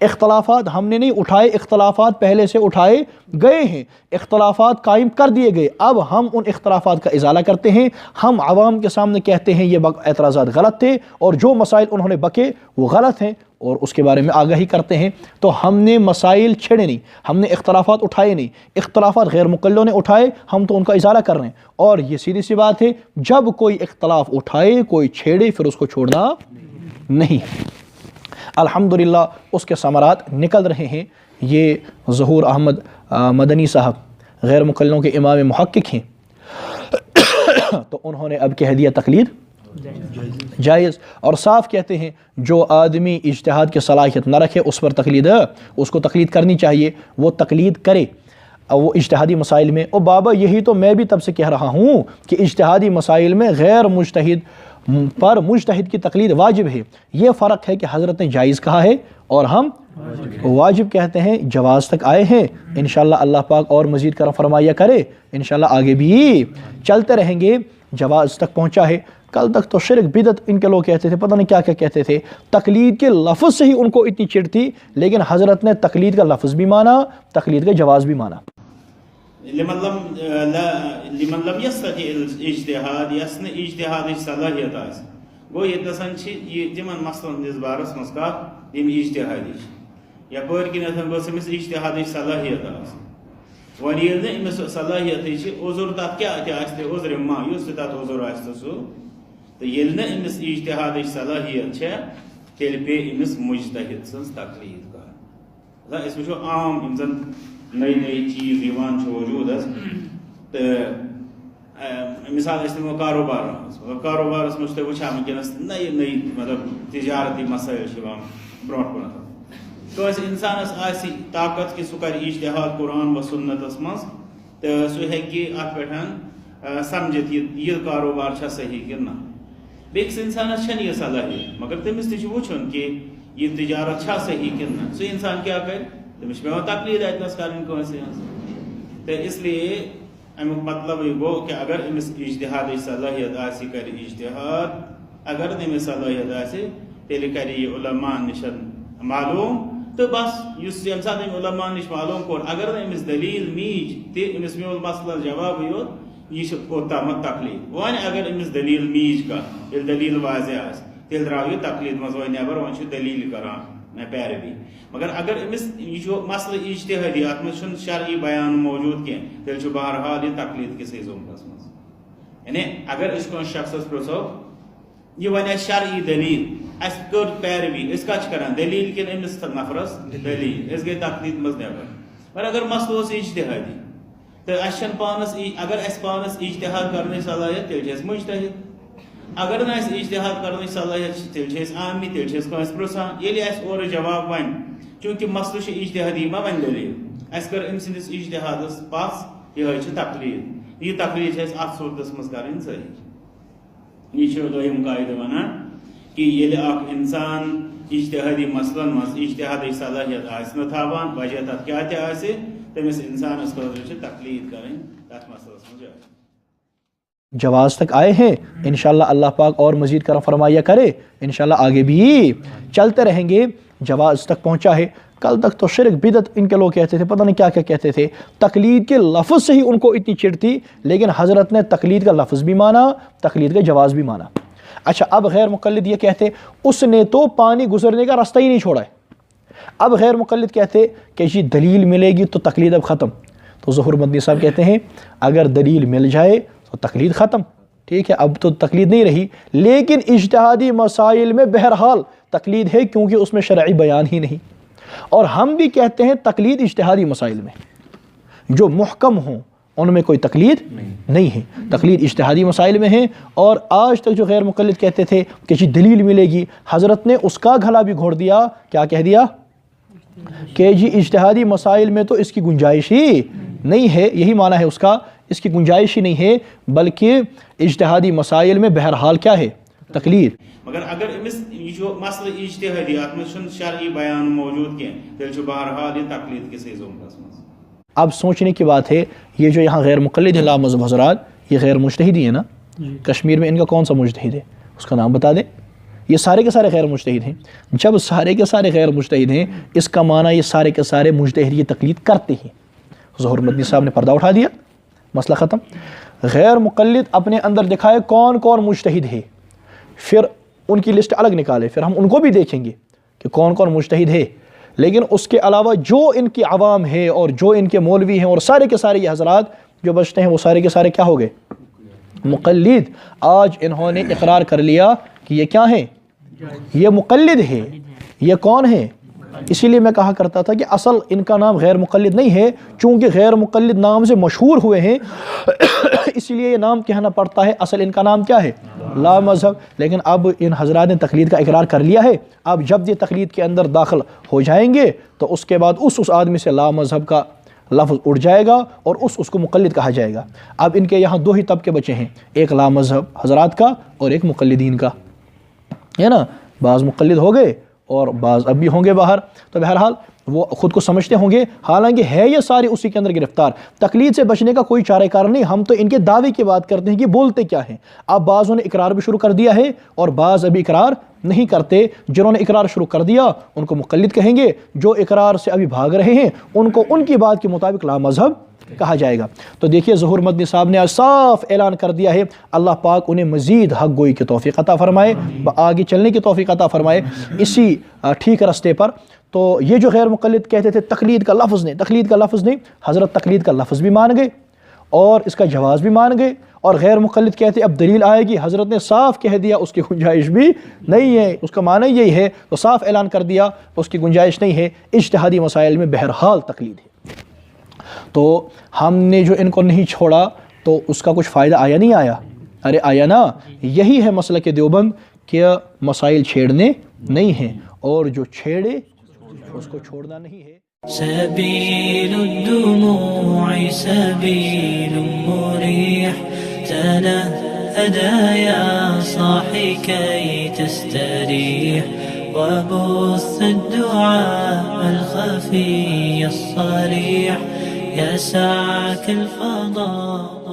اختلافات ہم نے نہیں اٹھائے، اختلافات پہلے سے اٹھائے گئے ہیں، اختلافات قائم کر دیے گئے، اب ہم ان اختلافات کا ازالہ کرتے ہیں، ہم عوام کے سامنے کہتے ہیں یہ اعتراضات غلط تھے اور جو مسائل انہوں نے بکے وہ غلط ہیں اور اس کے بارے میں آگاہی کرتے ہیں۔ تو ہم نے مسائل چھیڑے نہیں، ہم نے اختلافات اٹھائے نہیں، اختلافات غیر مقلوں نے اٹھائے، ہم تو ان کا ازالہ کر رہے ہیں۔ اور یہ سیدھی سی بات ہے، جب کوئی اختلاف اٹھائے، کوئی چھیڑے، پھر اس کو چھوڑنا نہیں۔ الحمدللہ اس کے ثمرات نکل رہے ہیں۔ یہ ظہور احمد مدنی صاحب غیر مقلوں کے امام محقق ہیں، تو انہوں نے اب کہہ دیا تقلید جائز، اور صاف کہتے ہیں جو آدمی اجتہاد کی صلاحیت نہ رکھے اس پر تقلید، اس کو تقلید کرنی چاہیے، وہ تقلید کرے وہ اجتہادی مسائل میں۔ اور بابا یہی تو میں بھی تب سے کہہ رہا ہوں کہ اجتہادی مسائل میں غیر مجتہد پر مجتہد کی تقلید واجب ہے۔ یہ فرق ہے کہ حضرت نے جائز کہا ہے اور ہم واجب کہتے ہیں، جواز تک آئے ہیں۔ انشاءاللہ اللہ پاک اور مزید کرم فرمایا کرے، انشاءاللہ آگے بھی چلتے رہیں گے، جواز تک پہنچا ہے۔ کل تک تو شرک بدعت ان کے لوگ کہتے تھے، پتہ نہیں کیا کیا کہتے تھے، تقلید کے لفظ سے ہی ان کو اتنی چڑ تھی، لیکن حضرت نے تقلید کا لفظ بھی مانا، تقلید کا جواز بھی مانا۔ لمن لم يستطع الاجتهاد یسن اجتہاد صلاحیت آس گو یتنسن تمن مسلن ہندس بارس مز کت یم اجتہادی یا پور کنتھن گوس امس اجتہاد صلاحیت آس ون یل امس صلاحیت عذر تک کیا عذر ما یس تت عذر آس سو تو یل امس اجتہاد صلاحیت تیل پے امس مجتہد سن تقلید کر۔ اس وچو عام یم زن نئی نئی چیز وجود تو مثال نمو کاروبار کاروبارس مجھ تھی وچان ونکس نئی نئی مطلب تجارتی مسائل برو کن کس انسانس آسی طاقت کہ سہ کر اجتہاد قرآن و سنتس مز تو سہ ہیکہ ات پہ سمجھت یہ کاروبار چھا صحیح کہ نا بیس انسانس یہ صلاحیت مگر تمس تہ وچن کہ یہ تجارت چھا صحیح کہ نا سہ انسان کیا کر تمس پیون تقلید اتنس کریں کنسے تو اس لیے امیک مطلب یہ گو کہ اگر امس اجتہاد صلاحیت آسی کر اجتہاد، اگر نمس صلاحیت آسی تیل کر یہ علماء نشن معلوم تو بس اس یم سات علماء نش معلوم کور اگر امس دلیل میج تی امس میول مسئلہ جواب یوت یہ اوتامت تقلید ون اگر امس دلیل میج کا دلیل واضح آس تیل درو یہ تقلید مز وہ نیبر ون دلیل کران میں پیروی مگر اگر امس یہ مسئلہ اجتہادی ات مز شرعی بیان موجود کی تیل بہرحال یہ تقلید کس زمرس مز یعنی اگر اس کو شخص پرسو یہ ون شرعی دلیل اس کر پیروی اس کا کران دلیل کن امس نفرس دلیل اس گئی تقلید مز نیبر مگر اگر مسئلہ اجتہادی تو اس پانس اگر اس پانس اجتہاد کرنے صلاحیت تیل مجتہد اگر نا اجتہاد کرنے صلاحیت تیل عامی تیل کنس پرسان یل اور جواب ون چونکہ مسئلہ اجتہادی ما ون دلیل اس کر ام سندس اجتہادس پاس یہ تقلید یہ تقلید ات صورتس مز کریں صحیح یہ دویم قاعدہ ونان کہ یل اخ انسان اجتہادی مسئلن مز اجتہادی صلاحیت آس نا تھاوان وجہ تت کیا تہ آسہ تمس انسانس خاطر تقلید کریں تت مسئلس مز جواز تک آئے ہیں، انشاءاللہ اللہ پاک اور مزید کرم فرمایا کرے، انشاءاللہ آگے بھی چلتے رہیں گے، جواز تک پہنچا ہے۔ کل تک تو شرک بدعت ان کے لوگ کہتے تھے، پتہ نہیں کیا کیا کہتے تھے، تقلید کے لفظ سے ہی ان کو اتنی چڑ تھی، لیکن حضرت نے تقلید کا لفظ بھی مانا، تقلید کا جواز بھی مانا۔ اچھا اب غیر مقلد یہ کہتے اس نے تو پانی گزرنے کا راستہ ہی نہیں چھوڑا ہے، اب غیر مقلد کہتے کہ جی دلیل ملے گی تو تقلید اب ختم۔ تو ظہور مدنی صاحب کہتے ہیں اگر دلیل مل جائے تو تقلید ختم، ٹھیک ہے، اب تو تقلید نہیں رہی، لیکن اجتہادی مسائل میں بہرحال تقلید ہے کیونکہ اس میں شرعی بیان ہی نہیں۔ اور ہم بھی کہتے ہیں تقلید اجتہادی مسائل میں جو محکم ہوں ان میں کوئی تقلید نہیں ہے، تقلید اجتہادی مسائل میں ہے۔ اور آج تک جو غیر مقلد کہتے تھے کہ جی دلیل ملے گی، حضرت نے اس کا گھلا بھی گھوڑ دیا، کیا کہہ دیا کہ جی اجتہادی مسائل میں تو اس کی گنجائش ہی نہیں ہے، یہی معنی ہے اس کا، اس کی گنجائش ہی نہیں ہے، بلکہ اجتہادی مسائل میں بہرحال کیا ہے تقلید۔ مگر اگر امس یہ مسئلہ اجتہادی ات مز شرعی بیان موجود کی تیل بہرحال یہ تقلید کس زمرس مز اب سوچنے کی بات ہے یہ جو یہاں غیر مقلد لا مذہب حضرات یہ غیر مجتہدی ہیں نا، کشمیر میں ان کا کون سا مجتہد ہے اس کا نام بتا دیں. یہ سارے کے سارے غیر مجتہد ہیں. جب سارے کے سارے غیر مجتہد ہیں اس کا معنی یہ سارے کے سارے مجتہد یہ تقلید کرتے ہیں. ظہور مدنی صاحب نے پردہ اٹھا دیا، مسئلہ ختم. غیر مقلد اپنے اندر دکھائے کون کون مجتہد ہے، پھر ان کی لسٹ الگ نکالے، پھر ہم ان کو بھی دیکھیں گے کہ کون کون مجتہد ہے. لیکن اس کے علاوہ جو ان کی عوام ہے اور جو ان کے مولوی ہیں اور سارے کے سارے یہ حضرات جو بچتے ہیں وہ سارے کے سارے کیا ہو گئے؟ مقلد. آج انہوں نے اقرار کر لیا کہ یہ کیا ہیں؟ یہ مقلد ہے. یہ کون ہے؟ اسی لیے میں کہا کرتا تھا کہ اصل ان کا نام غیر مقلد نہیں ہے، چونکہ غیر مقلد نام سے مشہور ہوئے ہیں اسی لیے یہ نام کہنا پڑتا ہے. اصل ان کا نام کیا ہے؟ لا مذہب. لیکن اب ان حضرات نے تقلید کا اقرار کر لیا ہے. اب جب یہ تقلید کے اندر داخل ہو جائیں گے تو اس کے بعد اس آدمی سے لا مذہب کا لفظ اڑ جائے گا اور اس کو مقلد کہا جائے گا. اب ان کے یہاں دو ہی طبقے بچے ہیں، ایک لا مذہب حضرات کا اور ایک مقلدین کا، ہے نا. بعض مقلد ہو گئے اور بعض اب بھی ہوں گے باہر. تو بہرحال وہ خود کو سمجھتے ہوں گے، حالانکہ ہے یہ سارے اسی کے اندر گرفتار. تقلید سے بچنے کا کوئی چارہ کار نہیں. ہم تو ان کے دعوے کی بات کرتے ہیں کہ بولتے کیا ہیں. اب بعضوں نے اقرار بھی شروع کر دیا ہے اور بعض ابھی اقرار نہیں کرتے. جنہوں نے اقرار شروع کر دیا ان کو مقلد کہیں گے، جو اقرار سے ابھی بھاگ رہے ہیں ان کو ان کی بات کے مطابق لا مذہب کہا جائے گا. تو دیکھیے ظہور مدنی صاحب نے صاف اعلان کر دیا ہے. اللہ پاک انہیں مزید حق گوئی کی توفیق عطا فرمائے، آگے چلنے کی توفیق عطا فرمائے اسی ٹھیک رستے پر. تو یہ جو غیر مقلد کہتے تھے تقلید کا لفظ نہیں، حضرت تقلید کا لفظ بھی مان گئے اور اس کا جواز بھی مان گئے. اور غیر مقلد کہتے اب دلیل آئے گی، حضرت نے صاف کہہ دیا اس کی گنجائش بھی نہیں ہے، اس کا معنی یہی ہے. تو صاف اعلان کر دیا اس کی گنجائش نہیں ہے. اجتہادی مسائل میں بہرحال تقلید ہے. تو ہم نے جو ان کو نہیں چھوڑا تو اس کا کچھ فائدہ آیا نہیں آیا؟ ارے آیا نا. یہی ہے مسلک دیوبند کہ مسائل چھیڑنے نہیں ہیں اور جو چھیڑے اس کو چھوڑنا نہیں ہے. سبيل الدموع سبيل مريح تنهدى يا صاحي كي تستريح وبث الدعاء الخفي الصريح يسعك الفضاء